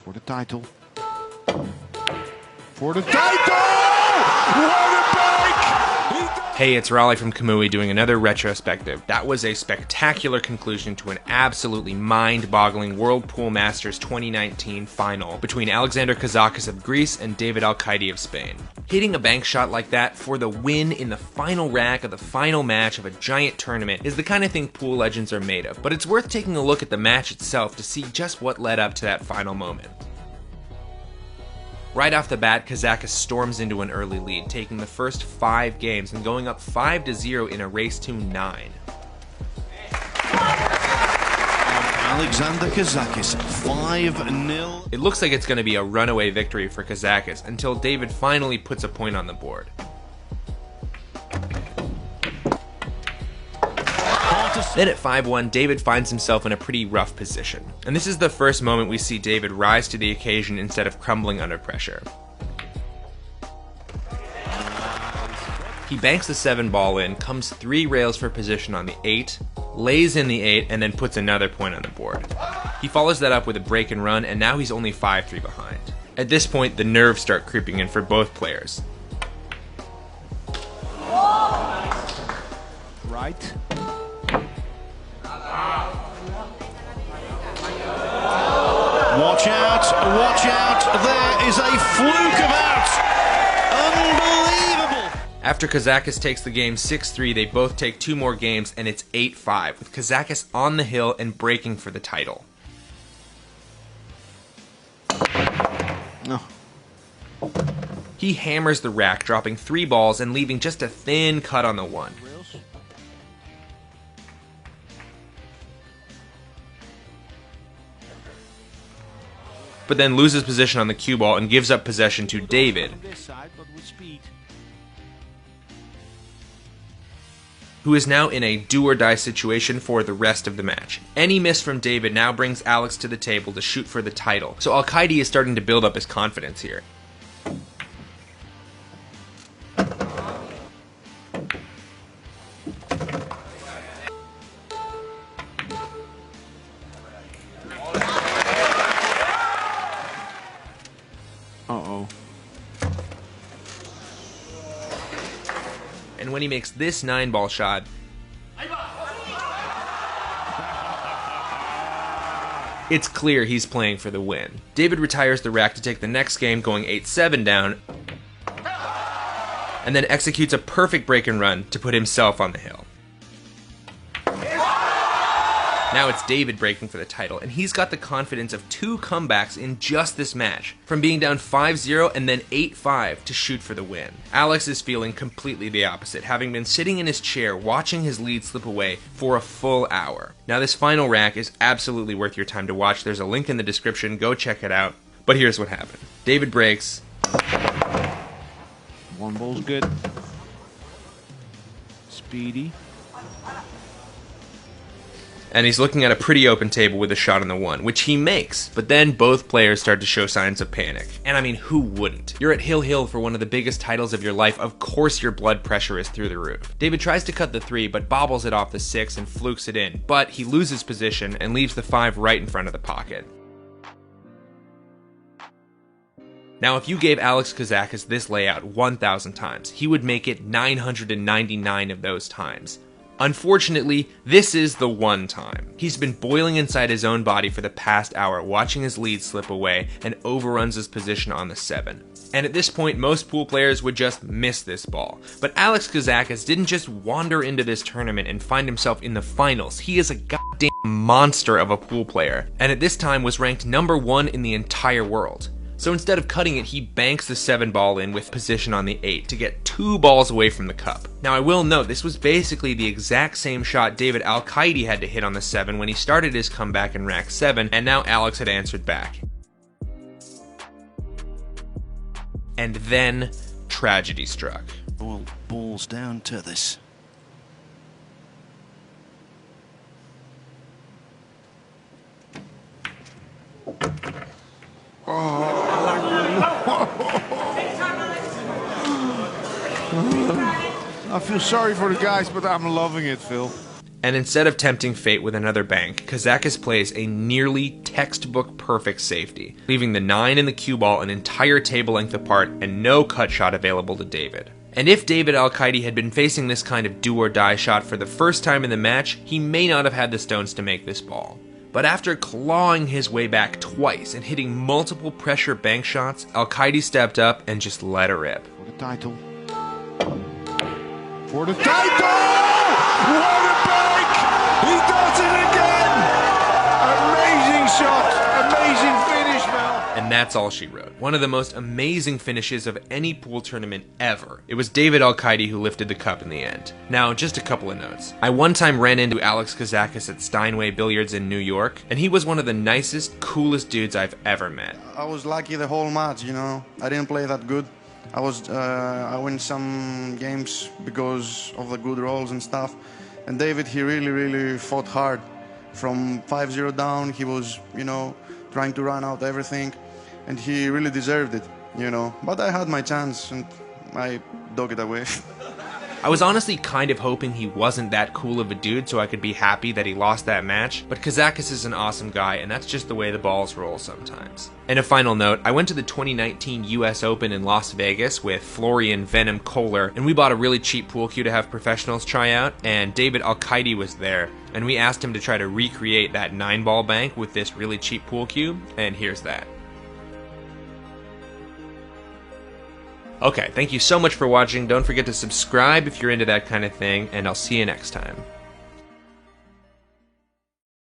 For the title. For the title! What a break! Hey, it's Raleigh from Kamui doing another retrospective. That was a spectacular conclusion to an absolutely mind-boggling World Pool Masters 2019 final between Alexander Kazakis of Greece and David Alcaide of Spain. Hitting a bank shot like that for the win in the final rack of the final match of a giant tournament is the kind of thing pool legends are made of, but it's worth taking a look at the match itself to see just what led up to that final moment. Right off the bat, Kazakis storms into an early lead, taking the first 5 games and going up 5-0 in a race to 9. Alexander Kazakis, 5-0. It looks like it's going to be a runaway victory for Kazakis until David finally puts a point on the board. Then at 5-1, David finds himself in a pretty rough position. And this is the first moment we see David rise to the occasion instead of crumbling under pressure. He banks the 7 ball in, comes 3 rails for position on the 8, lays in the 8, and then puts another point on the board. He follows that up with a break and run, and now he's only 5-3 behind. At this point, the nerves start creeping in for both players. Right. Watch out, there is a fluke of out! Unbelievable! After Kazakis takes the game 6-3, they both take 2 more games, and it's 8-5, with Kazakis on the hill and breaking for the title. No. He hammers the rack, dropping 3 balls and leaving just a thin cut on the 1. But then loses position on the cue ball and gives up possession to David, who is now in a do-or-die situation for the rest of the match. Any miss from David now brings Alex to the table to shoot for the title, so Alcaide is starting to build up his confidence here. Uh-oh. And when he makes this 9-ball shot, it's clear he's playing for the win. David retires the rack to take the next game, going 8-7 down, and then executes a perfect break and run to put himself on the hill. Now it's David breaking for the title, and he's got the confidence of 2 comebacks in just this match, from being down 5-0 and then 8-5 to shoot for the win. Alex is feeling completely the opposite, having been sitting in his chair watching his lead slip away for a full hour. Now this final rack is absolutely worth your time to watch. There's a link in the description, go check it out. But here's what happened. David breaks. 1 ball's good. Speedy. And he's looking at a pretty open table with a shot on the 1, which he makes, but then both players start to show signs of panic. And I mean, who wouldn't? You're at Hill for one of the biggest titles of your life, of course your blood pressure is through the roof. David tries to cut the 3, but bobbles it off the 6 and flukes it in, but he loses position and leaves the 5 right in front of the pocket. Now, if you gave Alex Kazakis this layout 1,000 times, he would make it 999 of those times. Unfortunately, this is the one time. He's been boiling inside his own body for the past hour, watching his lead slip away, and overruns his position on the 7. And at this point, most pool players would just miss this ball. But Alex Kazakis didn't just wander into this tournament and find himself in the finals. He is a goddamn monster of a pool player, and at this time was ranked number 1 in the entire world. So instead of cutting it, he banks the 7 ball in with position on the 8 to get 2 balls away from the cup. Now I will note, this was basically the exact same shot David Alcaide had to hit on the 7 when he started his comeback in rack 7, and now Alex had answered back. And then, tragedy struck. All balls down to this. I feel sorry for the guys, but I'm loving it, Phil. And instead of tempting fate with another bank, Kazakis plays a nearly textbook perfect safety, leaving the 9 and the cue ball an entire table length apart and no cut shot available to David. And if David Alcaide had been facing this kind of do or die shot for the first time in the match, he may not have had the stones to make this ball. But after clawing his way back twice and hitting multiple pressure bank shots, Alcaide stepped up and just let her rip. For the title. For the title! What a bank! He does it again! Amazing shot! Amazing finish, Mel! And that's all she wrote. One of the most amazing finishes of any pool tournament ever. It was David Alcaide who lifted the cup in the end. Now, just a couple of notes. I one time ran into Alex Kazakis at Steinway Billiards in New York, and he was one of the nicest, coolest dudes I've ever met. I was lucky the whole match, you know. I didn't play that good. I win some games because of the good rolls and stuff. And David, he really fought hard. From 5-0 down, he was, you know, trying to run out everything. And he really deserved it, you know. But I had my chance and I dug it away. I was honestly kind of hoping he wasn't that cool of a dude so I could be happy that he lost that match, but Kazakis is an awesome guy and that's just the way the balls roll sometimes. And a final note, I went to the 2019 US Open in Las Vegas with Florian Venom Kohler, and we bought a really cheap pool cue to have professionals try out, and David Alcaide was there, and we asked him to try to recreate that 9-ball bank with this really cheap pool cue, and here's that. Okay, thank you so much for watching. Don't forget to subscribe if you're into that kind of thing, and I'll see you next time.